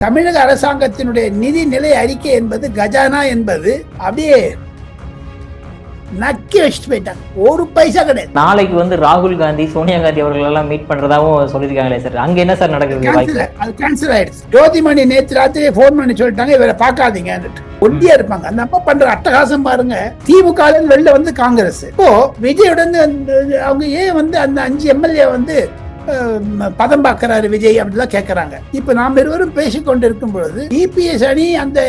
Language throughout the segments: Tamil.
தமிழக அரசாங்கத்தினுடைய நிதி நிலை அறிக்கை என்பது கஜானா என்பது அப்படியே நக்கி வச்சுட்டு போயிட்டாங்க. ஒரு பைசா கிடையாது. நாளைக்கு வந்து ராகுல் காந்தி சோனியா காந்தி அவர்கள் எல்லாம் மீட் பண்றதாவும் சொல்லியிருக்காங்களே சார், அங்க என்ன சார் நடக்குது? அது கேன்சல் ஆயிடுச்சு. ஜோதிமணி நேற்று ராத்திரி போன் பண்ணி சொல்லிட்டாங்க, இவரை பார்க்காதீங்க. ஒண்டியா இருப்பாங்க. அந்த அப்பா பண்ற அட்டகாசம் பாருங்க. திமுக வெளில வந்து காங்கிரஸ் இப்போ விஜயுடன் அவங்க ஏன் வந்து அந்த 5 எம்எல்ஏ வந்து பதம் பார்க்கிறாரு விஜய் அப்படிலாம் கேட்கறாங்க. இப்ப நாம் இருவரும் பேசிக்கொண்டு இருக்கும் பொழுது இபிஎஸ் அணி அந்த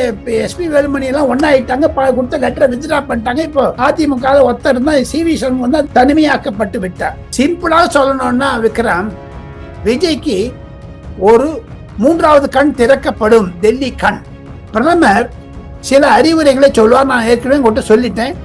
எஸ்பி வேலுமணி எல்லாம் ஒன்னாயிட்டாங்க, கொடுத்த லெட்டரை வித்ட்ரா பண்ணிட்டாங்க. இப்போ அதிமுக ஒருத்தர் தான் சிவி சண்முகம் தான் தனிமையாக்கப்பட்டு விட்டார். சிம்பிளா சொல்லணும்னா விக்ரம், விஜய்க்கு ஒரு 3வது கண் திறக்கப்படும், டெல்லி கண். பிரதமர் சில அறிவுரைகளை சொல்லுவார். நான் ஏற்கனவே உங்கள்கிட்ட சொல்லிட்டேன்.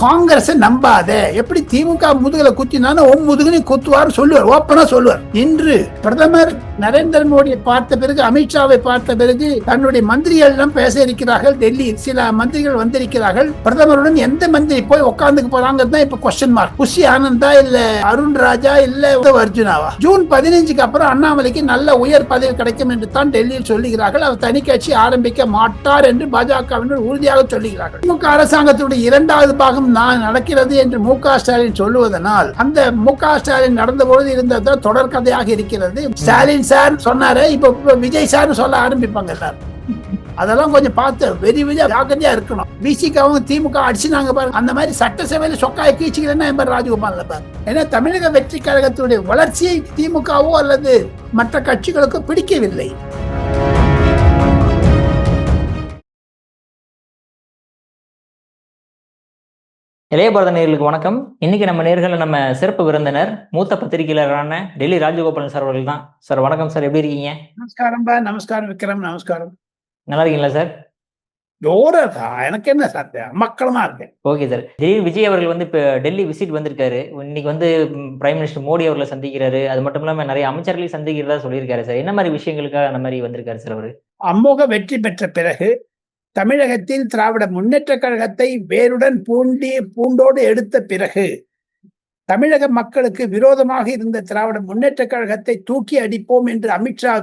காங்கிரஸ் நம்பாத, எப்படி திமுக முதுகல குத்தினாலும் முதுகலையும் குத்துவார் சொல்லுவார், ஓப்பனா சொல்லுவார். இன்று பிரதமர் நரேந்திர மோடியை பார்த்த பிறகு, அமித்ஷாவை பார்த்த பிறகு தன்னுடைய மந்திரிகள் எல்லாம் பேச இருக்கிறார்கள். டெல்லி சில மந்திரிகள் வந்திருக்கிறார்கள். பிரதமருடன் எந்த மந்திரி போய் உட்கார்ந்துக்கு போறாங்க இப்ப கொஸ்டின் மார்க். குஷி ஆனந்தா இல்ல அருண் ராஜா இல்ல அர்ஜுனாவா? ஜூன் 15க்கு அப்புறம் அண்ணாமலைக்கு நல்ல உயர் பதவி கிடைக்கும் என்று தான் டெல்லியில் சொல்லுகிறார்கள். அவர் தனி கட்சி ஆரம்பிக்க மாட்டார் என்று பாஜகவினர் உறுதியாக சொல்லுகிறார்கள். திமுக அரசாங்கத்துடைய 2வது பாகம் நான் நடக்கிறது என்று மு.க. ஸ்டாலின் சொல்லுவதனால், அந்த மு.க. ஸ்டாலின் நடந்த பொழுது இருந்தது தொடர் கதையாக இருக்கிறது. ஸ்டாலின் சார் சொன்னாரு, இப்ப விஜய் சார் சொல்ல ஆரம்பிப்பாங்க சார். அதெல்லாம் கொஞ்சம் பார்த்து வெறி ஜாக்கிரதையா இருக்கணும். பிசிகாவும் திமுக அடிச்சுனாங்க பாருங்க, அந்த மாதிரி சட்டசபையில சொக்காய கீழ்ச்சிக்கிறேன்னா எம்பர் ராஜகோபால் பாரு. ஏன்னா தமிழக வெற்றி கழகத்துடைய வளர்ச்சியை திமுகவோ அல்லது மற்ற கட்சிகளுக்கோ பிடிக்கவில்லை. இளைய பாரத நேயர்களுக்கு வணக்கம். இன்னைக்கு நம்ம நேர்களில் நம்ம சிறப்பு விருந்தினர் மூத்த பத்திரிகையாளரான டெல்லி ராஜகோபாலன் சார் அவர்கள் தான். சார் வணக்கம் சார், எப்படி இருக்கீங்க? நமஸ்காரம் பா. நமஸ்காரம் விக்ரம். நமஸ்காரம். நல்லா இருக்கீங்களா சார்? எனக்கு என்ன சார், மக்களமா இருக்கேன். Okay sir. திடீர் விஜய் அவர்கள் வந்து இப்போ டெல்லி விசிட் வந்திருக்காரு. இன்னைக்கு வந்து பிரைம் மினிஸ்டர் மோடி அவர்களை சந்திக்கிறாரு. அது மட்டும் இல்லாமல் நிறைய அமைச்சர்களையும் சந்திக்கிறதா சொல்லியிருக்காரு சார். என்ன மாதிரி விஷயங்களுக்காக அந்த மாதிரி வந்திருக்காரு சார் அவரு? அமோக வெற்றி பெற்ற பிறகு தமிழகத்தில் திராவிட முன்னேற்ற கழகத்தை வேருடன் பூண்டோடு எடுத்த பிறகு, தமிழக மக்களுக்கு விரோதமாக இருந்த திராவிட முன்னேற்ற கழகத்தை தூக்கி அடிப்போம் என்று அமித்ஷா,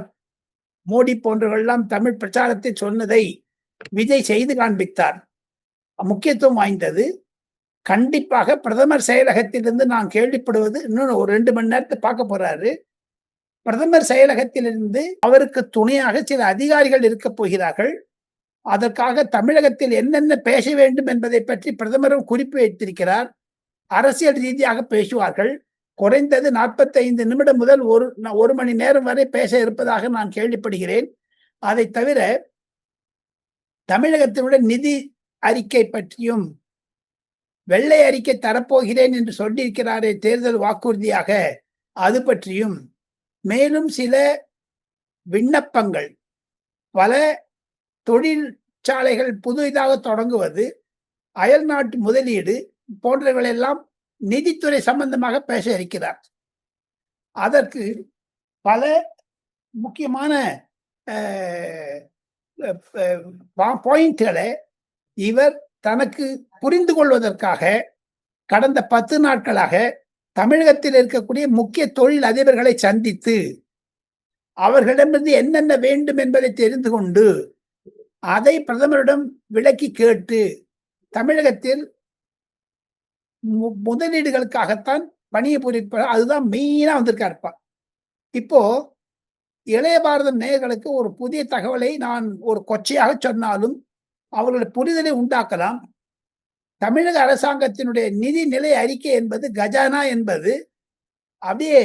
மோடி போன்றவர்களெல்லாம் தமிழ் பிரச்சாரத்தில் சொன்னதை விஜய் செய்து காண்பித்தார். முக்கியத்துவம் வாய்ந்தது. கண்டிப்பாக பிரதமர் செயலகத்திலிருந்து நான் கேள்விப்படுவது, இன்னும் ஒரு 2 மணி நேரத்தை பார்க்க போறாரு. பிரதமர் செயலகத்திலிருந்து அவருக்கு துணையாக சில அதிகாரிகள் இருக்க போகிறார்கள். அதற்காக தமிழகத்தில் என்னென்ன பேச வேண்டும் என்பதை பற்றி பிரதமரும் குறிப்பு வைத்திருக்கிறார். அரசியல் ரீதியாக பேசுவார்கள். குறைந்தது 45 நிமிடம் முதல் 1 மணி நேரம் வரை பேச இருப்பதாக நான் கேள்விப்படுகிறேன். அதை தவிர தமிழகத்தினுடைய நிதி அறிக்கை பற்றியும், வெள்ளை அறிக்கை தரப்போகிறேன் என்று சொல்லியிருக்கிறாரே தேர்தல் வாக்குறுதியாக, அது பற்றியும், மேலும் சில விண்ணப்பங்கள், பல தொழிற்சாலைகள் புதிதாக தொடங்குவது, அயல் நாட்டு முதலீடு போன்றவைகளெல்லாம் நிதித்துறை சம்பந்தமாக பேச இருக்கிறார். அதற்கு பல முக்கியமான பாயிண்ட்களை இவர் தனக்கு புரிந்து கொள்வதற்காக கடந்த 10 நாட்களாக தமிழகத்தில் இருக்கக்கூடிய முக்கிய தொழில் அதிபர்களை சந்தித்து அவர்களிடமிருந்து என்னென்ன வேண்டும் என்பதை தெரிந்து கொண்டு அதை பிரதமரிடம் விளக்கி கேட்டு, தமிழகத்தில் முதலீடுகளுக்காகத்தான் பணிபுரிப்பார். அதுதான் மெயினா வந்திருக்காருப்பா. இப்போ இளைய பாரதம் நேயர்களுக்கு ஒரு புதிய தகவலை நான் ஒரு கொச்சையாக சொன்னாலும் அவர்களுடைய புரிதலை உண்டாக்கலாம். தமிழக அரசாங்கத்தினுடைய நிதி நிலை அறிக்கை என்பது கஜானா என்பது அப்படியே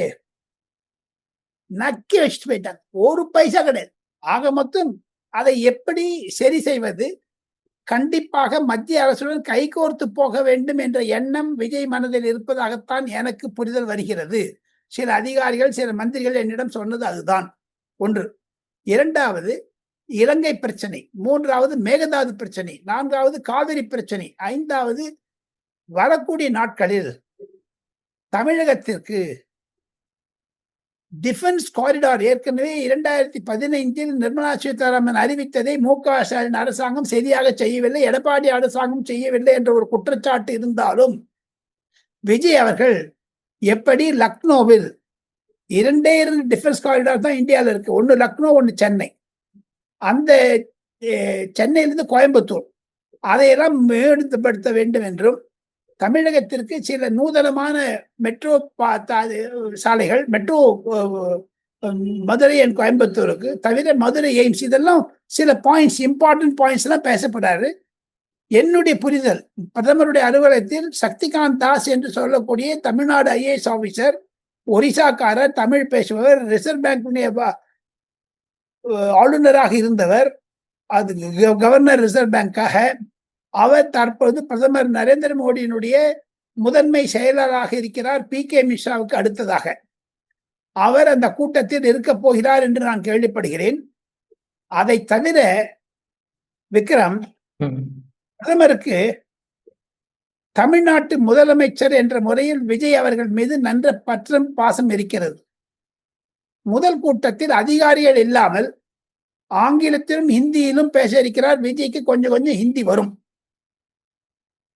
நக்கி வச்சுட்டு போயிட்டாங்க. ஒரு பைசா கிடையாது. ஆக மொத்தம் அதை எப்படி சரி செய்வது, கண்டிப்பாக மத்திய அரசுடன் கைகோர்த்து போக வேண்டும் என்ற எண்ணம் விஜய் மனதில் இருப்பதாகத்தான் எனக்கு புரிதல் வருகிறது. சில அதிகாரிகள், சில மந்திரிகள் என்னிடம் சொன்னது அதுதான். 1. 2வது இலங்கை பிரச்சனை, 3வது மேகதாது பிரச்சனை, 4வது காவிரி பிரச்சனை, 5வது வரக்கூடிய நாட்களில் தமிழகத்திற்கு டிஃபென்ஸ் காரிடார் ஏற்கனவே 2015 நிர்மலா சீதாராமன் அறிவித்ததை மு.க. ஸ்டாலின் அரசாங்கம் சரியாக செய்யவில்லை, எடப்பாடி அரசாங்கம் செய்யவில்லை என்ற ஒரு குற்றச்சாட்டு இருந்தாலும், விஜய் அவர்கள் எப்படி லக்னோவில் 2 டிஃபென்ஸ் காரிடார் தான் இந்தியாவில் இருக்கு. ஒன்னு லக்னோ, ஒன்னு சென்னை. அந்த சென்னையிலிருந்து கோயம்புத்தூர் அதையெல்லாம் மேம்படுத்த வேண்டும் என்றும், தமிழகத்திற்கு சில நூதனமான மெட்ரோ சாலைகள், மெட்ரோ மதுரை அண்ட் கோயம்புத்தூருக்கு தவிர மதுரை எய்ம்ஸ், இதெல்லாம் சில பாயிண்ட்ஸ், இம்பார்ட்டன்ட் பாயிண்ட்ஸ் எல்லாம் பேசப்படாது. என்னுடைய புரிதல், பிரதமருடைய அலுவலகத்தில் சக்திகாந்த் தாஸ் என்று சொல்லக்கூடிய தமிழ்நாடு ஐஏஎஸ் ஆபீசர், ஒரிசாக்காரர், தமிழ் பேசுபவர், ரிசர்வ் பேங்க் ஆளுநராக இருந்தவர், அது கவர்னர் ரிசர்வ் பேங்காக. அவர் தற்போது பிரதமர் நரேந்திர மோடியினுடைய முதன்மை செயலராக இருக்கிறார், பி.கே. மிஸ்ராவுக்கு அடுத்ததாக. அவர் அந்த கூட்டத்தில் இருக்க போகிறார் என்று நான் கேள்விப்படுகிறேன். அதை தவிர விக்ரம், பிரதமருக்கு தமிழ்நாட்டு முதலமைச்சர் என்ற முறையில் விஜய் அவர்கள் மீது நன்ற பற்றும் பாசம் இருக்கிறது. முதல் கூட்டத்தில் அதிகாரிகள் இல்லாமல் ஆங்கிலத்திலும் ஹிந்தியிலும் பேச இருக்கிறார். விஜய்க்கு கொஞ்சம் கொஞ்சம் ஹிந்தி வரும்.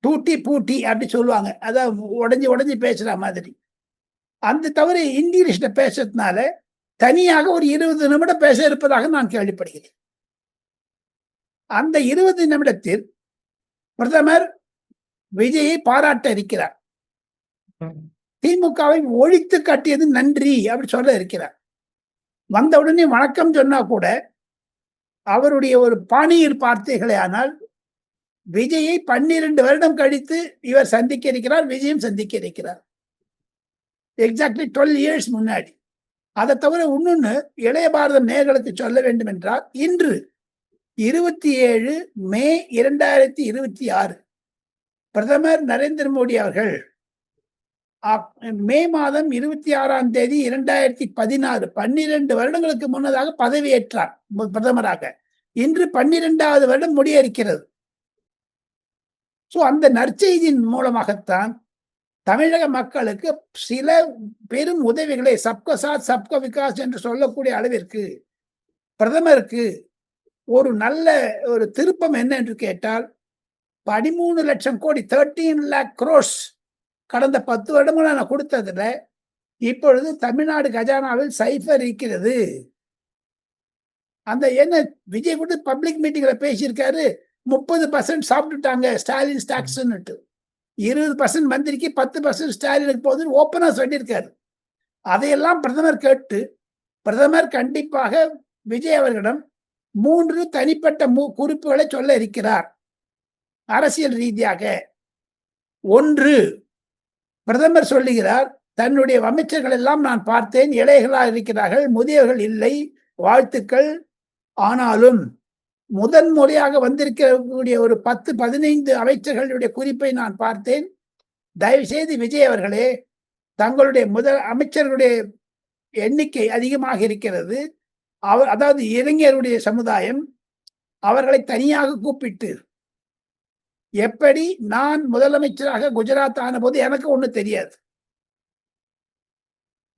டூட்டி பூட்டி அப்படி சொல்லுவாங்க, அதான் உடஞ்சி பேசுற மாதிரி. அந்த தவிர இங்கிலீஷ்ல பேசுறதுனால தனியாக ஒரு 20 நிமிடம் பேச இருப்பதாக நான் கேள்விப்படுகிறேன். அந்த 20 நிமிடத்தில் பிரதமர் விஜயை பாராட்ட இருக்கிறார். திமுகவை ஒழித்து காட்டியது நன்றி அப்படி சொல்ல இருக்கிறார். வந்தவுடனே வணக்கம் சொன்னா கூட அவருடைய ஒரு பாணியில் பார்த்தீர்களே ஆனால், விஜயை 12 வருடம் கழித்து இவர் சந்திக்க இருக்கிறார், விஜயும் சந்திக்க இருக்கிறார். எக்ஸாக்ட்லி 12 இயர்ஸ் முன்னாடி. அதை தவிர இன்னொன்னு இளைய பாரதம் நேயர்களுக்கு சொல்ல வேண்டும் என்றால், இன்று 27 மே 2026 பிரதமர் நரேந்திர மோடி அவர்கள் மே மாதம் 26ஆம் தேதி 2016, 12 வருடங்களுக்கு முன்னதாக பதவியேற்றார் பிரதமராக. இன்று 12வது வருடம் முடிய இருக்கிறது. அந்த நற்செய்தியின் மூலமாகத்தான் தமிழக மக்களுக்கு சில பெரும் உதவிகளை, சப்கா சாத் சப்கா விகாஸ் என்று சொல்லக்கூடிய அளவிற்கு பிரதமருக்கு ஒரு நல்ல ஒரு திருப்பம் என்ன என்று கேட்டால், 13 லட்சம் கோடி 13 lakh crores கடந்த 10 வருடங்களா நான் கொடுத்ததுல இப்பொழுது தமிழ்நாடு கஜானாவில் சைஃபர் இருக்கிறது. அந்த என்ன விஜய் கூட பப்ளிக் மீட்டிங்ல பேசியிருக்காரு, 30% சாப்பிட்டுட்டாங்க ஸ்டாலின் டாக்ஸ், 20% மந்திரிக்கு 10% ஸ்டாலினுக்கு போகுதுன்னு ஓப்பனா சொல்லியிருக்காரு. அதையெல்லாம் பிரதமர் கேட்டு, பிரதமர் கண்டிப்பாக விஜய் அவர்களிடம் 3 தனிப்பட்ட குறிப்புகளை சொல்ல இருக்கிறார் அரசியல் ரீதியாக. ஒன்று, பிரதமர் சொல்லுகிறார், தன்னுடைய அமைச்சர்கள் எல்லாம் நான் பார்த்தேன், இளைஞர்களாக இருக்கிறார்கள், முதியவர்கள் இல்லை, வாழ்த்துக்கள். ஆனாலும் முதன் முறையாக வந்திருக்கக்கூடிய ஒரு 10-15 அமைச்சர்களுடைய குறிப்பை நான் பார்த்தேன். தயவு செய்து விஜய் அவர்களே, தங்களுடைய அமைச்சர்களுடைய எண்ணிக்கை அதிகமாக இருக்கிறது. அதாவது இளைஞருடைய சமுதாயம், அவர்களை தனியாக கூப்பிட்டு, எப்படி நான் முதலமைச்சராக குஜராத் ஆன போது எனக்கு ஒண்ணு தெரியாது,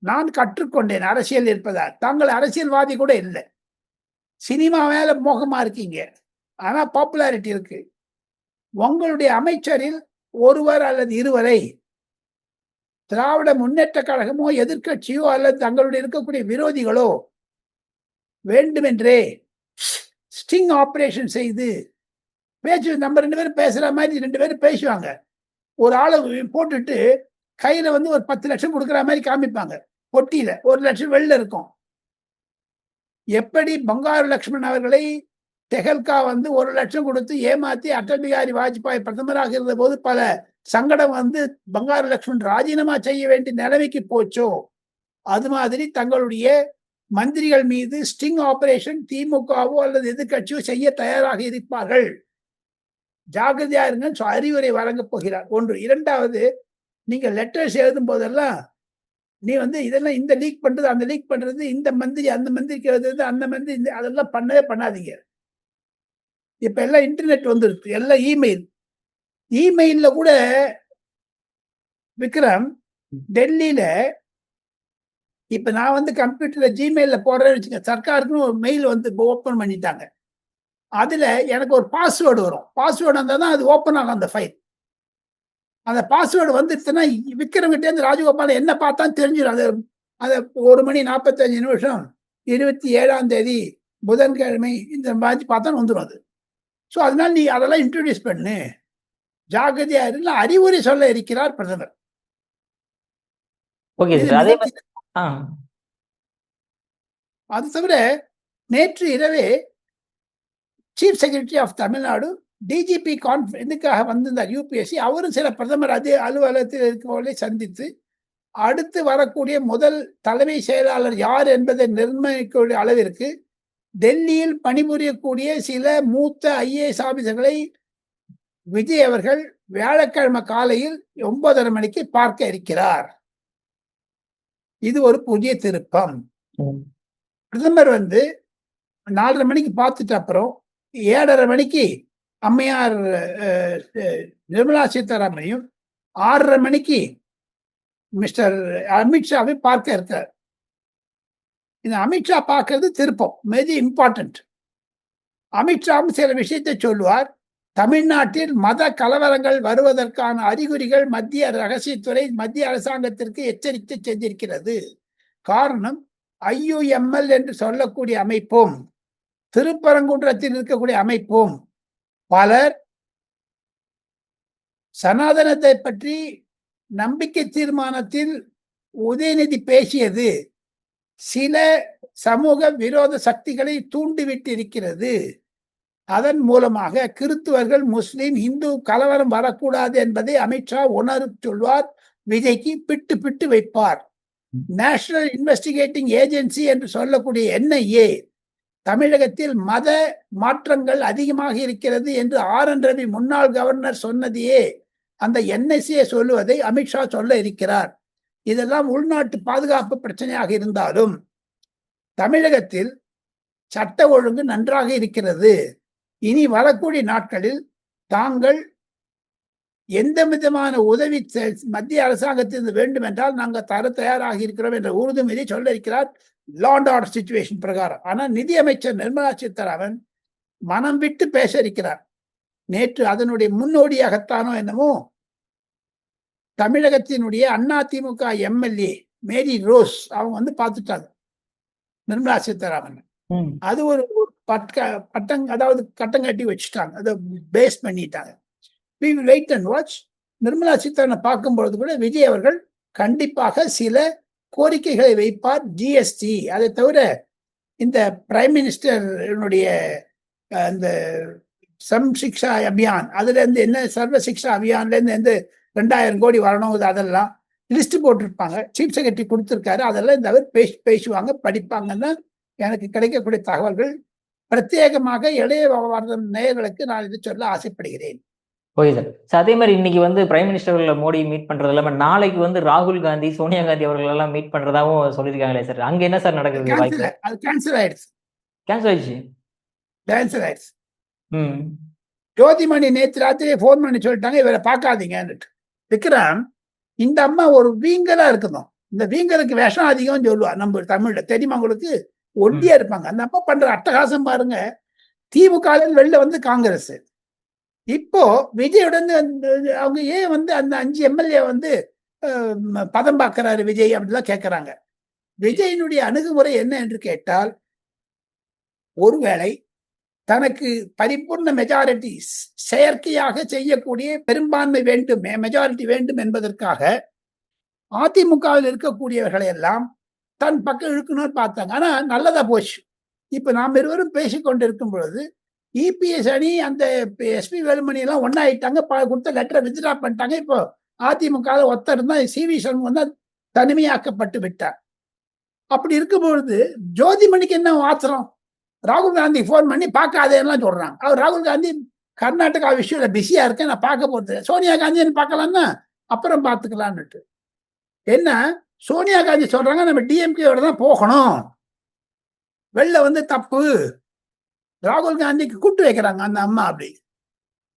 நான் கற்றுக்கொண்டேன் அரசியல் இருப்பதால். தாங்கள் அரசியல்வாதி கூட இல்லை, சினிமா மேல மோகமா இருக்கீங்க, ஆனா பாப்புலாரிட்டி இருக்கு. உங்களுடைய அமைச்சரில் ஒருவர் அல்லது இருவரை திராவிட முன்னேற்ற கழகமோ எதிர்கட்சியோ அல்லது தங்களுடைய இருக்கக்கூடிய விரோதிகளோ வேண்டுமென்றே ஸ்டிங் ஆபரேஷன் செய்து நம்ம 2 பேரும் பேசுற மாதிரி 2 பேரும் பேசுவாங்க. ஒரு ஆளை போட்டுட்டு கையில ஒரு 10 லட்சம் கொடுக்குற மாதிரி காமிப்பாங்க, பொட்டியில 1 லட்சம் வெளில இருக்கும். எப்படி பங்காரு லட்சுமணன் அவர்களை தெஹல்கா 1 லட்சம் கொடுத்து ஏமாத்தி அடல் பிகாரி வாஜ்பாய் பிரதமராக இருந்த போது பல சங்கடம் பங்காரு லட்சுமணன் ராஜினாமா செய்ய வேண்டிய நிலைமைக்கு போச்சோ, அது மாதிரி தங்களுடைய மந்திரிகள் மீது ஸ்டிங் ஆபரேஷன் திமுகவோ அல்லது எதிர்கட்சியோ செய்ய தயாராக இருப்பார்கள். ஜாகிரதையா இருங்க, அறிவுரை வழங்க போகிறார். ஒன்று. இரண்டாவது, நீங்க லெட்டர்ஸ் எழுதும் போதெல்லாம் நீ இதெல்லாம் இந்த லீக் பண்றது, அந்த லீக் பண்றது, இந்த மந்திரி அந்த மந்திரிக்கு எழுதுறது, அந்த மந்திரி அதெல்லாம் பண்ணவே பண்ணாதீங்க. இப்ப எல்லாம் இன்டர்நெட் வந்துருக்கு, எல்லாம் இமெயில்ல கூட விக்ரம், டெல்லியில இப்ப நான் கம்ப்யூட்டர்ல ஜிமெயில்ல போடுறேன்னு வச்சுக்க, சர்க்காருக்குன்னு ஒரு மெயில் ஓப்பன் பண்ணிட்டாங்க. அதுல எனக்கு ஒரு பாஸ்வேர்டு வரும். பாஸ்வேர்டு வந்தால் தான் அது ஓப்பன் ஆகும் அந்த ஃபைல். அந்த பாஸ்வேர்டு வந்துருச்சுன்னா விக்ரம் கிட்டே இருந்து ராஜகோபால் என்ன பார்த்தான்னு தெரிஞ்சிடும். அது 1 மணி 45 நிமிஷம் 27ஆம் தேதி புதன்கிழமை இந்த மாதிரி பார்த்தா வந்துடும் அது. ஸோ அதனால நீ அதெல்லாம் இன்ட்ரோடியூஸ் பண்ணு, ஜாகிரதையா இருந்து அறிவுரை சொல்ல இருக்கிறார் பிரதமர். ஓகே இது சார். அதே மிக மாதிரி ஆ அது தவிர நேற்று இரவே chief secretary of Tamil Nadu DGP இதுக்காக வந்திருந்தார் யூபிஎஸ்சி. அவரும் சில பிரதமர் அதே அலுவலகத்தில் இருக்கவர்களை சந்தித்து அடுத்து வரக்கூடிய முதல் தலைமை செயலாளர் யார் என்பதை நிர்ணயிக்கக்கூடிய அளவிற்கு டெல்லியில் பணிபுரியக்கூடிய சில மூத்த ஐஏஎஸ் ஆபீசர்களை விஜய் அவர்கள் வியாழக்கிழமை காலையில் 9:30 மணிக்கு பார்க்க இருக்கிறார். இது ஒரு புதிய திருப்பம். பிரதமர் 4:30 மணிக்கு பார்த்துட்டு அப்புறம் 7:30 மணிக்கு அம்மையார் நிர்மலா சீதாராமனையும் 6:30 மணிக்கு மிஸ்டர் அமித்ஷாவை பார்க்க இருக்கார். இந்த அமித்ஷா பார்க்கறது திருப்பம், வெரி இம்பார்ட்டன்ட். அமித்ஷாவும் சில விஷயத்தை சொல்லுவார். தமிழ்நாட்டில் மத கலவரங்கள் வருவதற்கான அறிகுறிகள் மத்திய ரகசியத்துறை மத்திய அரசாங்கத்திற்கு எச்சரிக்கை செஞ்சிருக்கிறது. காரணம், IUML என்று சொல்லக்கூடிய அமைப்பும் திருப்பரங்குன்றத்தில் இருக்கக்கூடிய அமைப்பும் பலர் சனாதனத்தை பற்றி நம்பிக்கை தீர்மானத்தில் உதயநிதி பேசியது சில சமூக விரோத சக்திகளை தூண்டிவிட்டு இருக்கிறது. அதன் மூலமாக கிறிஸ்துவர்கள், முஸ்லிம், இந்து கலவரம் வரக்கூடாது என்பதை அமித்ஷா உணர்வு சொல்வார். விஜய்க்கு பிட்டு பிட்டு வைப்பார். நேஷனல் இன்வெஸ்டிகேட்டிங் ஏஜென்சி என்று சொல்லக்கூடிய NIA தமிழகத்தில் மத மாற்றங்கள் அதிகமாக இருக்கிறது என்று RN ரவி முன்னாள் கவர்னர் சொன்னதையே அந்த NSA சொல்லுவதை அமித்ஷா சொல்ல இருக்கிறார். இதெல்லாம் உள்நாட்டு பாதுகாப்பு பிரச்சனையாக இருந்தாலும் தமிழகத்தில் சட்ட ஒழுங்கு நன்றாக இருக்கிறது. இனி வரக்கூடிய நாட்களில் தாங்கள் எந்த விதமான உதவி மத்திய அரசாங்கத்திலிருந்து வேண்டும் என்றால் நாங்கள் தர தயாராக இருக்கிறோம் என்ற உறுதிமொழியை சொல்ல இருக்கிறார், லா அண்ட் ஆர்டர் சிச்சுவேஷன் பிரகாரம். ஆனால் நிதியமைச்சர் நிர்மலா சீதாராமன் மனம் விட்டு பேச இருக்கிறார். நேற்று அதனுடைய முன்னோடியாகத்தானோ என்னமோ தமிழகத்தினுடைய அதிமுக MLA மேரி ரோஸ் அவங்க பார்த்துட்டாங்க நிர்மலா சீதாராமன். அது ஒரு அதாவது கட்டம் கட்டி வச்சுட்டாங்க, அதை பேஸ் பண்ணிட்டாங்க. We will wait and watch. Nirmala Sitharaman பார்க்கும்பொழுது கூட விஜய் அவர்கள் கண்டிப்பாக சில கோரிக்கைகளை வைப்பார். GST, அதை தவிர இந்த பிரைம் மினிஸ்டருடைய அந்த சம் சிக்ஷா அபியான், அதுல இருந்து என்ன சர்வ சிக்ஷா அபியான்ல இருந்து எந்த 2000 கோடி வரணும், அதெல்லாம் லிஸ்ட் போட்டிருப்பாங்க. சீஃப் செக்ரட்டரி கொடுத்திருக்காரு. அதெல்லாம் இந்த அவர் பேசுவாங்க, படிப்பாங்கன்னா எனக்கு கிடைக்கக்கூடிய தகவல்கள். பிரத்யேகமாக இளைய வர்தம் நேயர்களுக்கு நான் இது சொல்ல ஆசைப்படுகிறேன். Okay sir. அதே மாதிரி இன்னைக்கு பிரைம் மினிஸ்டர் மோடி மீட் பண்றது இல்லாம நாளைக்கு ராகுல் காந்தி, சோனியா காந்தி அவர்கள் எல்லாம் மீட் பண்றதாவும் சொல்லியிருக்காங்களே சார். அங்க என்ன சார் நடக்குது? அது கேன்சல் ஆயிடுச்சு. கேன்சல் ஆயிடுச்சு. ஜோதிமணி நேற்று ராத்திரியே போன் பண்ணி சொல்லிட்டாங்க, இவரை பார்க்காதீங்கன்னு. விக்ரம், இந்த அம்மா ஒரு வீங்கலா இருக்கணும். இந்த வீங்கலுக்கு விஷம் அதிகம் சொல்லுவா நம்ம தமிழ்ல, தெரியுமா உங்களுக்கு? ஒண்டியா இருப்பாங்க. அந்த அம்மா பண்ற அட்டகாசம் பாருங்க. திமுக வெளில காங்கிரஸ். இப்போ விஜயுடன் அவங்க ஏன் அந்த 5 MLA பதம் பார்க்கிறாரு விஜய் அப்படிலாம் கேட்கிறாங்க. விஜயினுடைய அணுகுமுறை என்ன என்று கேட்டால், ஒருவேளை தனக்கு பரிபூர்ண மெஜாரிட்டி செயற்கையாக செய்யக்கூடிய பெரும்பான்மை வேண்டும், மெஜாரிட்டி வேண்டும் என்பதற்காக அதிமுகவில் இருக்கக்கூடியவர்களை எல்லாம் தன் பக்கம் இழுக்கணும்னு பார்த்தாங்க. ஆனா நல்லதா போச்சு. இப்ப நாம் இருவரும் பேசிக்கொண்டிருக்கும் பொழுது EPS அணி அந்த SP வேலுமணி எல்லாம் ஒன்னாயிட்டாங்க, கொடுத்த லெட்டரை வித்ட்ரா பண்ணிட்டாங்க. இப்போ அதிமுக ஒருத்தர் தான் CV சண்முகம் தனிமையாக்கப்பட்டு விட்டார். அப்படி இருக்கும் பொழுது ஜோதிமணிக்கு என்ன ஆத்திரம்? ராகுல் காந்தி போன் பண்ணி பார்க்காதேலாம் சொல்றாங்க. அவர் ராகுல் காந்தி கர்நாடகா விஷயம்ல பிஸியா இருக்கேன், நான் பார்க்க போறது. சோனியா காந்தின்னு பார்க்கலாம்னா அப்புறம் பார்த்துக்கலான்னுட்டு. என்ன சோனியா காந்தி சொல்றாங்க, நம்ம DMKோட தான் போகணும், வெளில தப்பு. ராகுல் காந்திக்கு கூட்டு வைக்கிறாங்க அந்த அம்மா. அப்படி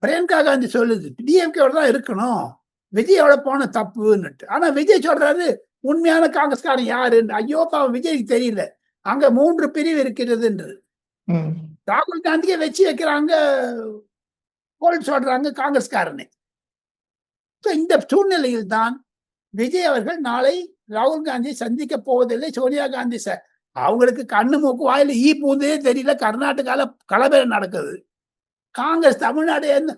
பிரியங்கா காந்தி சொல்லுது DMKோட தான் இருக்கணும், விஜயோட போன தப்புன்னுட்டு. ஆனா விஜய் சொல்றாரு உண்மையான காங்கிரஸ்காரன் யாருன்னு. ஐயோ பாவம், விஜய்க்கு தெரியல அங்க 3 பிரிவு இருக்கிறது என்று. ராகுல் காந்தியை வச்சு வைக்கிறாங்க, சொல்றாங்க காங்கிரஸ்காரனை. இந்த சூழ்நிலையில் தான் விஜய் அவர்கள் நாளை ராகுல் காந்தியை சந்திக்க போவதில்லை. சோனியா காந்தி அவங்களுக்கு கண்ணு மூக்கு வாயில ஈ பூந்தே தெரியல. கர்நாடகால கலவரம் நடக்குது. காங்கிரஸ் தமிழ்நாடு என்ன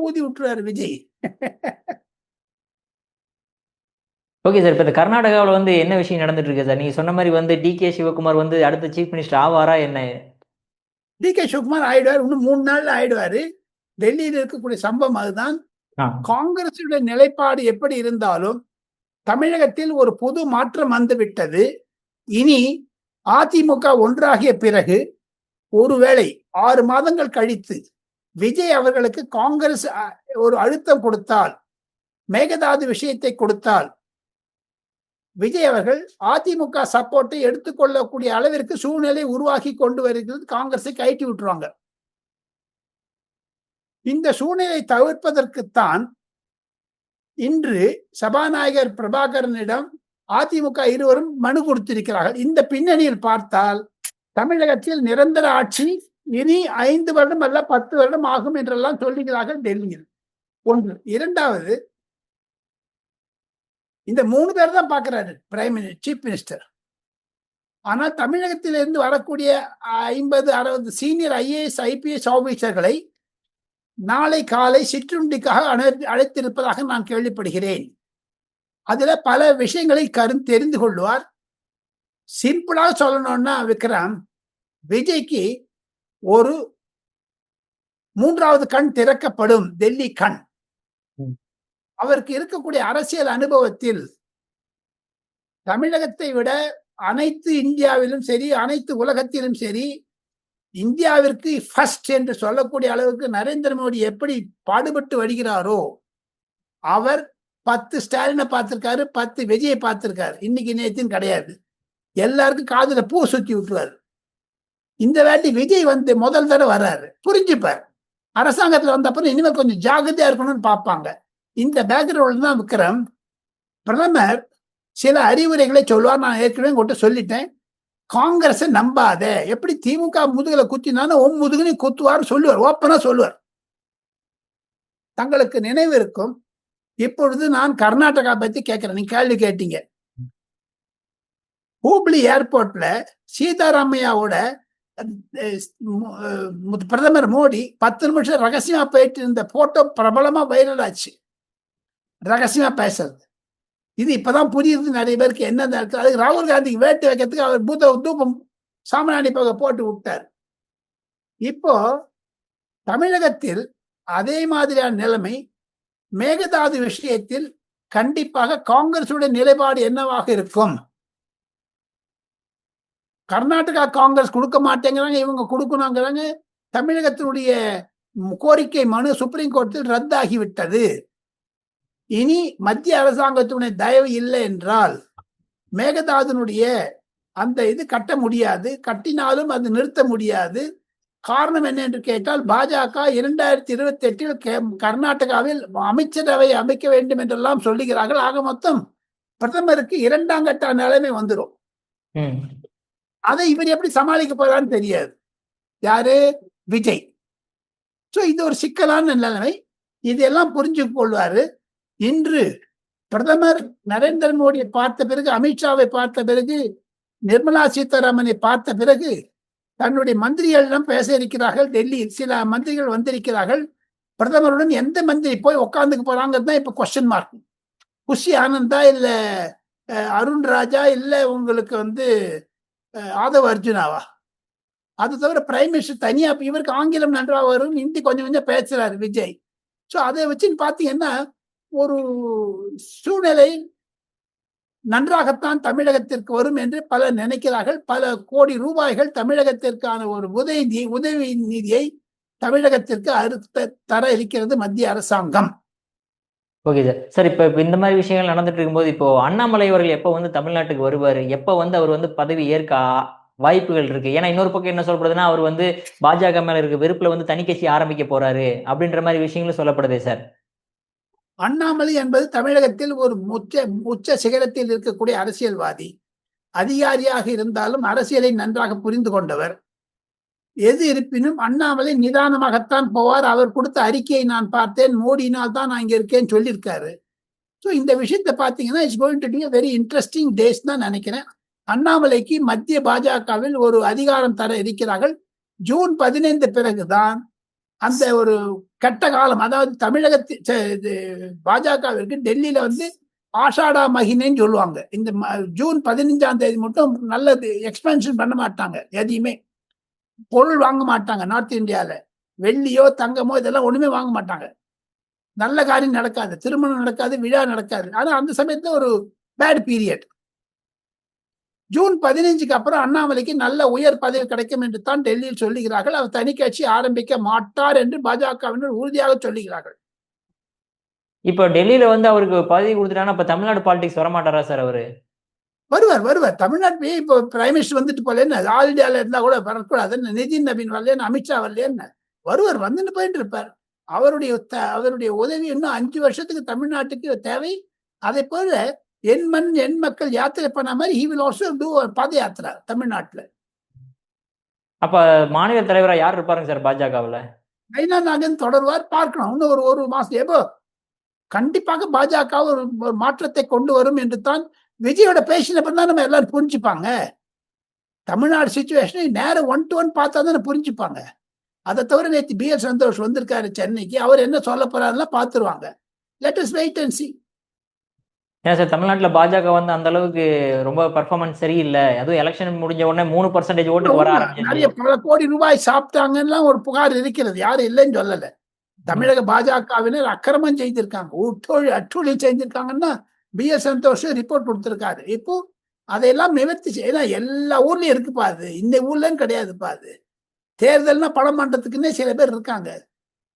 ஊதி விட்டுறாரு விஜய். Okay sir. இப்ப இந்த கர்நாடகாவுல வந்து என்ன விஷயம் நடந்துட்டு இருக்கு சார்? நீங்க சொன்ன மாதிரி வந்து டி.கே. சிவகுமார் வந்து அடுத்த சீஃப் மினிஸ்டர் ஆவாரா என்ன? டி.கே. சிவகுமார் ஆயிடுவார். இன்னும் 3 நாள்ல ஆயிடுவாரு. டெல்லியில் இருக்கக்கூடிய சம்பவம் அதுதான். காங்கிரசுடைய நிலைப்பாடு எப்படி இருந்தாலும் தமிழகத்தில் ஒரு புது மாற்றம் வந்துவிட்டது. இனி அதிமுக ஒன்றாகிய பிறகு ஒருவேளை 6 மாதங்கள் கழித்து விஜய் அவர்களுக்கு காங்கிரஸ் ஒரு அழுத்தம் கொடுத்தால், மேகதாது விஷயத்தை கொடுத்தால், விஜய் அவர்கள் அதிமுக சப்போர்ட்டை எடுத்துக்கொள்ளக்கூடிய அளவிற்கு சூழ்நிலை உருவாக்கி கொண்டு வருகிறது. காங்கிரஸை கழட்டி விட்டுருவாங்க. இந்த சூழ்நிலை தவிர்ப்பதற்குத்தான் இன்று சபாநாயகர் பிரபாகரனிடம் அதிமுக இருவரும் மனு கொடுத்திருக்கிறார்கள். இந்த பின்னணியில் பார்த்தால் தமிழகத்தில் நிரந்தர ஆட்சி இனி 5 வருடம் அல்ல 10 வருடம் ஆகும் என்றெல்லாம் சொல்லுகிறார்கள் டெல்லியில். ஒன்று. இரண்டாவது, இந்த 3 பேர் தான் பார்க்கிறாரு சீஃப் மினிஸ்டர். ஆனால் தமிழகத்திலிருந்து வரக்கூடிய 50-60 சீனியர் ஐஏஎஸ் ஐபிஎஸ் ஆபீசர்களை நாளை காலை சிற்றுண்டிக்காக அழைத்திருப்பதாக நான் கேள்விப்படுகிறேன். அதுல பல விஷயங்களை தெரிந்து கொள்வார். சிம்பிளாக சொல்லணும்னா விக்ரம், விஜய்க்கு ஒரு 3வது கண் திறக்கப்படும். டெல்லி கண். அவருக்கு இருக்கக்கூடிய அரசியல் அனுபவத்தில் தமிழகத்தை விட அனைத்து இந்தியாவிலும் சரி, அனைத்து உலகத்திலும் சரி, இந்தியாவிற்கு ஃபர்ஸ்ட் என்று சொல்லக்கூடிய அளவுக்கு நரேந்திர மோடி எப்படி பாடுபட்டு வருகிறாரோ, அவர் 10 ஸ்டாலினை பார்த்திருக்காரு, 10 விஜயை பார்த்திருக்காரு. இன்னைக்கு நேத்தின் கிடையாது. எல்லாருக்கும் காதுல பூ சுத்தி விட்டுருவாரு. இந்த வாட்டி விஜய் வந்து முதல் தடவை வர்றாரு. புரிஞ்சுப்பார். அரசாங்கத்துல வந்த அப்புறம் இனிமேல் கொஞ்சம் ஜாகிரதையா இருக்கணும்னு பார்ப்பாங்க. இந்த பேக்ரவுண்ட் தான் விக்ரம். பிரதமர் சில அறிவுரைகளை சொல்லுவார். நான் ஏற்கனவே உங்கள்கிட்ட சொல்லிட்டேன். காங்கிரஸை நம்பாத. எப்படி திமுக முதுகுல குத்தினாலும் உன் முதுகுலையும் குத்துவார் சொல்லுவார். ஓப்பனா சொல்லுவார். தங்களுக்கு நினைவு இருக்கும். இப்பொழுது நான் கர்நாடகா பத்தி கேட்கிறேன். நீங்க கேள்வி கேட்டீங்க. ஹூப்ளி ஏர்போர்ட்ல சீதாராமையாவோட பிரதமர் மோடி 10 நிமிஷம் ரகசியமா போயிட்டு இருந்த போட்டோ பிரபலமா வைரல் ஆச்சு. ரகசியமா பேசுறது. இது இப்பதான் புரியுது நிறைய பேருக்கு. என்ன அதுக்கு ராகுல் காந்திக்கு வேட்டு வைக்கிறதுக்கு அவர் தூபம் சாம்பிராணி போக போட்டு விட்டார். இப்போ தமிழகத்தில் அதே மாதிரியான நிலைமை. மேகதாது விஷயத்தில் கண்டிப்பாக காங்கிரசுடைய நிலைப்பாடு என்னவாக இருக்கும்? கர்நாடகா காங்கிரஸ் கொடுக்க மாட்டேங்கிறாங்க, இவங்க கொடுக்கணுங்கிறாங்க. தமிழகத்தினுடைய கோரிக்கை மனு சுப்ரீம் கோர்ட்டில் ரத்தாகிவிட்டது. இனி மத்திய அரசாங்கத்தினுடைய தயவு இல்லை என்றால் மேகதாதுனுடைய அந்த இது கட்ட முடியாது. கட்டினாலும் அது நிறுத்த முடியாது. காரணம் என்ன என்று கேட்டால், பாஜக 2028 கர்நாடகாவில் அமைச்சரவை அமைக்க வேண்டும் என்றெல்லாம் சொல்லுகிறார்கள். ஆக மொத்தம் பிரதமருக்கு 2ஆம் கட்ட நிலைமை வந்துடும். அதை இவர் எப்படி சமாளிக்க போறான்னு தெரியாது. யாரு? விஜய். சோ இது ஒரு சிக்கலான நிலைமை. இதெல்லாம் புரிஞ்சு கொள்வாரு. இன்று பிரதமர் நரேந்திர மோடியை பார்த்த பிறகு, அமித்ஷாவை பார்த்த பிறகு, நிர்மலா சீதாராமனை பார்த்த பிறகு தன்னுடைய மந்திரிகளிடம் பேச இருக்கிறார்கள். டெல்லியில் சில மந்திரிகள் வந்திருக்கிறார்கள். பிரதமருடன் எந்த மந்திரி போய் உட்கார்ந்துக்க போறாங்கிறது தான் இப்ப கொஸ்டின் மார்க். குஷி ஆனந்தா இல்ல அருண் ராஜா இல்ல உங்களுக்கு வந்து ஆதவ் அர்ஜுனாவா? அது தவிர பிரைம் மினிஸ்டர் தனியா. இவருக்கு ஆங்கிலம் நன்றாக வரும், ஹிந்தி கொஞ்சம் கொஞ்சம் பேசுறாரு விஜய். சோ அதை வச்சுன்னு பாத்தீங்கன்னா ஒரு சூழ்நிலை நன்றாகத்தான் தமிழகத்திற்கு வரும் என்று பலர் நினைக்கிறார்கள். பல கோடி ரூபாய்கள் தமிழகத்திற்கான ஒரு உதவி நிதியை தமிழகத்திற்கு தர இருக்கிறது மத்திய அரசாங்கம். Okay sir. சார் இப்ப இந்த மாதிரி விஷயங்கள் நடந்துட்டு இருக்கும்போது இப்போ அண்ணாமலை அவர்கள் எப்ப வந்து தமிழ்நாட்டுக்கு வருவாரு? எப்ப வந்து அவர் வந்து பதவி ஏற்க வாய்ப்புகள் இருக்கு? ஏன்னா இன்னொரு பக்கம் என்ன சொல்லப்படுதுன்னா, அவர் வந்து பாஜக மேல இருக்க வெறுப்புல வந்து தனி கட்சி ஆரம்பிக்க போறாரு அப்படின்ற மாதிரி விஷயங்களும் சொல்லப்படுதே சார். அண்ணாமலை என்பது தமிழகத்தில் ஒரு உச்ச சிகரத்தில் இருக்கக்கூடிய அரசியல்வாதி. அதிகாரியாக இருந்தாலும் அரசியலை நன்றாக புரிந்து கொண்டவர். எது இருப்பினும் அண்ணாமலை நிதானமாகத்தான் போவார். அவர் கொடுத்த அறிக்கையை நான் பார்த்தேன். மோடியினால் தான் நான் இங்க இருக்கேன்னு சொல்லியிருக்காரு. ஸோ இந்த விஷயத்தை பார்த்தீங்கன்னா it's going to be a very interesting days தான் நினைக்கிறேன். அண்ணாமலைக்கு மத்திய பாஜகவில் ஒரு அதிகாரம் தர இருக்கிறார்கள். ஜூன் 15 பிறகுதான் அந்த ஒரு கட்ட காலம், அதாவது தமிழகத்தில் பாஜகவிற்கு டெல்லியில வந்து ஆஷாடா மகினேன்னு சொல்லுவாங்க. இந்த ஜூன் 15ஆம் தேதி மட்டும் நல்லது எக்ஸ்பென்ஷன் பண்ண மாட்டாங்க, எதையுமே பொருள் வாங்க மாட்டாங்க. நார்த் இந்தியால வெள்ளியோ தங்கமோ இதெல்லாம் ஒண்ணுமே வாங்க மாட்டாங்க. நல்ல காரியம் நடக்காது, திருமணம் நடக்காது, விழா நடக்காது. ஆனா அந்த சமயத்துல ஒரு பேட் பீரியட். ஜூன் 15க்கு அப்புறம் அண்ணாமலைக்கு நல்ல உயர் பதவி கிடைக்கும் என்று தான் டெல்லியில் சொல்லுகிறார்கள். அவர் தனி கட்சி ஆரம்பிக்க மாட்டார் என்று பாஜகவினர் உறுதியாக சொல்லுகிறார்கள். இப்போ டெல்லியில வந்து அவருக்கு பதவி கொடுத்துட்டாங்கன்னா அப்ப தமிழ்நாடு பாலிடிக்ஸ் வரமாட்டாரா சார் அவரு? வருவார். தமிழ்நாட்டிலே இப்போ பிரைம் மினிஸ்டர் வந்துட்டு போல என்ன, ஆல் இந்தியால இருந்தா கூட வரக்கூடாது. நிதின் நவீன் வரல, அமித்ஷா வரல, என்ன வருவார், வந்துட்டு போயிட்டு இருப்பார். அவருடைய உதவி இன்னும் 5 வருஷத்துக்கு தமிழ்நாட்டுக்கு தேவை. அதை போல என் மண் என் மக்கள் யாத்திரை பண்ண மாதிரி he will also do பாத யாத்திரை தமிழ்நாட்டுல. அப்ப மாநில தலைவரா யார் இருப்பாருங்க சார் பாஜகவுல? நைனா நாகேந்திரன் தொடர்வார். பார்க்கணும், இன்னும் ஒரு மாசம் எப்போ கண்டிப்பாக பாஜக ஒரு மாற்றத்தை கொண்டு வரும் என்று தான் விஜயோட பேசினப்ப தான் நம்ம எல்லாரும் புரிஞ்சுப்பாங்க. தமிழ்நாடு சிச்சுவேஷனை நேரம் 1 to 1 பார்த்தா தானே புரிஞ்சுப்பாங்க. அதை தவிர நேற்று BL சந்தோஷ் வந்திருக்காரு சென்னைக்கு, அவர் என்ன சொல்ல போறாருன்னா பார்த்துருவாங்க. Let us wait and see. ஏன் சார் தமிழ்நாட்டுல பாஜக வந்து அந்த அளவுக்கு ரொம்ப பெர்ஃபார்மன்ஸ் சரியில்லை, அதுவும் எலெக்ஷன் முடிஞ்ச உடனே 3% ஓட்டுக்கு வர நிறைய ஆரம்பிச்சு. பல கோடி ரூபாய் சாப்பிட்டாங்கன்னா ஒரு புகார் இருக்கிறது, யாரும் இல்லைன்னு சொல்லல. தமிழக பாஜகவினர் அக்கிரமம் செய்திருக்காங்க, அட்டூழி செஞ்சிருக்காங்கன்னா BL சந்தோஷ் ரிப்போர்ட் கொடுத்திருக்காரு. இப்போ அதையெல்லாம் நிவர்த்தி செய்ய எல்லா ஊர்லயும் இருக்குப்பா, அது இந்த ஊர்லன்னு கிடையாதுப்பா. அது தேர்தல்னா படம் பண்றதுக்குன்னே சில பேர் இருக்காங்க.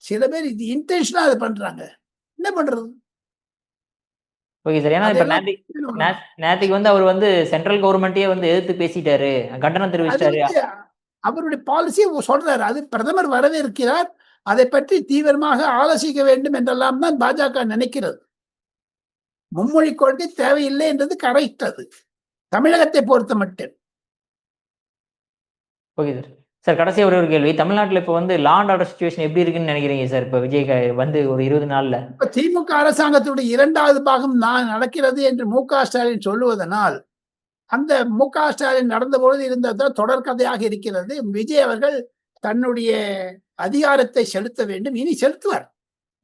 சில பேர் இது இன்டென்ஷனா அதை பண்றாங்க. என்ன பண்றது? Okay sir. ஏன்னா இப்ப நேற்றுக்கு வந்து அவர் வந்து சென்ட்ரல் கவர்மெண்ட்டே வந்து எதிர்த்து பேசிட்டாரு, கண்டனம் தெரிவிச்சிட்டாரு. அவருடைய பாலிசி சொல்றாரு, அது பிரதமர் வரவேற்கிறார், அதை பற்றி தீவிரமாக ஆலோசிக்க வேண்டும் என்றெல்லாம் தான் பாஜக நினைக்கிறது. மும்மொழி கொள்கை தேவையில்லை என்றது கரெக்ட். அது தமிழகத்தை பொறுத்த மட்டும். Okay sir. சார் கடைசி ஒரு கேள்வி, தமிழ்நாட்டுல இப்ப வந்து லா அண்ட் ஆர்டர் சிச்சுவேஷன் எப்படி இருக்குன்னு நினைக்கிறீங்க சார்? இப்ப விஜய் வந்து ஒரு 20 நாள்ல இப்ப திமுக அரசாங்கத்துடைய 2வது பாகம் நடக்கிறது என்று MK ஸ்டாலின் சொல்லுவதனால், அந்த MK ஸ்டாலின் நடந்த பொழுது இருந்ததுதான் தொடர்கதையாக இருக்கிறது. விஜய் அவர்கள் தன்னுடைய அதிகாரத்தை செலுத்த வேண்டும், இனி செலுத்துவார்.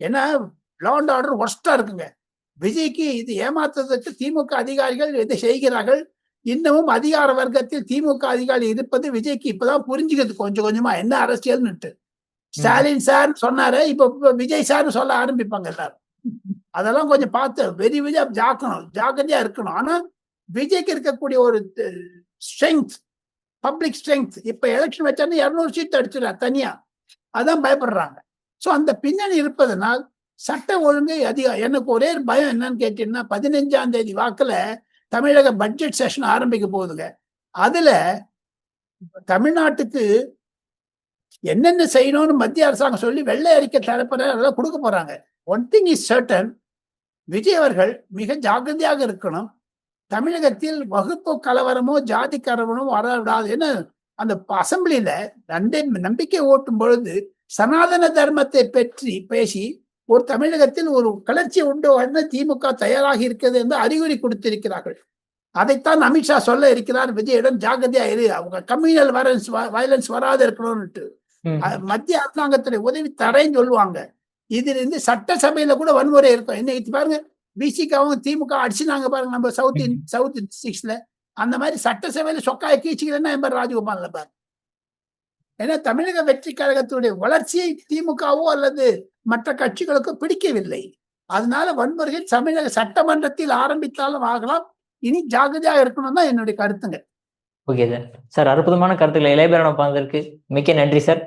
ஏன்னா லா அண்ட் ஆர்டர் ஒர்ஸ்டா இருக்குங்க. விஜய்க்கு இது ஏமாத்துறதுக்கு திமுக அதிகாரிகள் இதை செய்கிறார்கள். இன்னமும் அதிகார வர்க்கத்தில் திமுக அதிகாரி இருப்பது விஜய்க்கு இப்பதான் புரிஞ்சுக்கிறது கொஞ்சம் கொஞ்சமா என்ன அரசியல்னுட்டு. ஸ்டாலின் சார் சொன்னாரு, இப்ப விஜய் சார் சொல்ல ஆரம்பிப்பாங்க எல்லாரும். அதெல்லாம் கொஞ்சம் பார்த்து வெரி ஜாக்கிரதையா இருக்கணும். ஆனா விஜய்க்கு இருக்கக்கூடிய ஒரு ஸ்ட்ரென்த், பப்ளிக் ஸ்ட்ரென்த், இப்ப எலெக்ஷன் வச்சாலும் 200 சீட் அடிச்சிடறாரு தனியா, அதான் பயப்படுறாங்க. சோ அந்த பின்னணி இருப்பதனால் சட்ட ஒழுங்கு எனக்கு ஒரே பயம் என்னன்னு கேட்டீங்கன்னா, 15ஆம் தேதி வாக்குல தமிழக பட்ஜெட் செஷன் ஆரம்பிக்க போகுதுங்க. அதுல தமிழ்நாட்டுக்கு என்னென்ன செய்யணும்னு மத்திய அரசாங்கம் சொல்லி வெள்ளை அறிக்கை தரப்பட அதெல்லாம் கொடுக்க போறாங்க. One thing is certain, Vijay அவர்கள் மிக ஜாக்கிரதையாக இருக்கணும். தமிழகத்தில் வகுப்பு கலவரமோ ஜாதி கலவரமோ வரவிடாது. ஏன்னா அந்த அசம்பிளியில நம்பிக்கை ஓட்டும் பொழுது சனாதன தர்மத்தை பற்றி பேசி ஒரு தமிழகத்தில் ஒரு கிளர்ச்சி உண்டு என்ன திமுக தயாராகி இருக்கிறது என்று அறிகுறி கொடுத்திருக்கிறார்கள். அதைத்தான் அமித்ஷா சொல்ல இருக்கிறார், விஜயிடம் ஜாக்கிரதையா இரு, அவங்க கம்யூனல் வயலன்ஸ் வராது இருக்கணும்னுட்டு. மத்திய அரசாங்கத்துடைய உதவி தரேன்னு சொல்லுவாங்க. இதுல இருந்து சட்டசபையில கூட வன்முறை இருக்கும். இன்னைக்கு பாருங்க, விசிகாவும் திமுக அடிச்சுனாங்க பாருங்க, நம்ம சவுத் 6ல அந்த மாதிரி சட்டசபையில சொக்காய கீச்சுக்கிறேன்னா எம்பர் ராஜகோபால் பாரு. ஏன்னா தமிழக வெற்றி கழகத்துடைய வளர்ச்சியை திமுகவோ அல்லது மற்ற கட்சிகளுக்கோ பிடிக்கவில்லை. அதனால வன்முறைகள் தமிழக சட்டமன்றத்தில் ஆரம்பித்தாலும் ஆகலாம். இனி ஜாகிரதையாக இருக்கணும் தான் என்னுடைய கருத்துங்க. Okay sir. சார் அற்புதமான கருத்துக்களை இளையபெறணும் பார்த்ததற்கு மிக்க நன்றி சார்.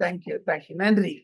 தேங்க்யூ, நன்றி.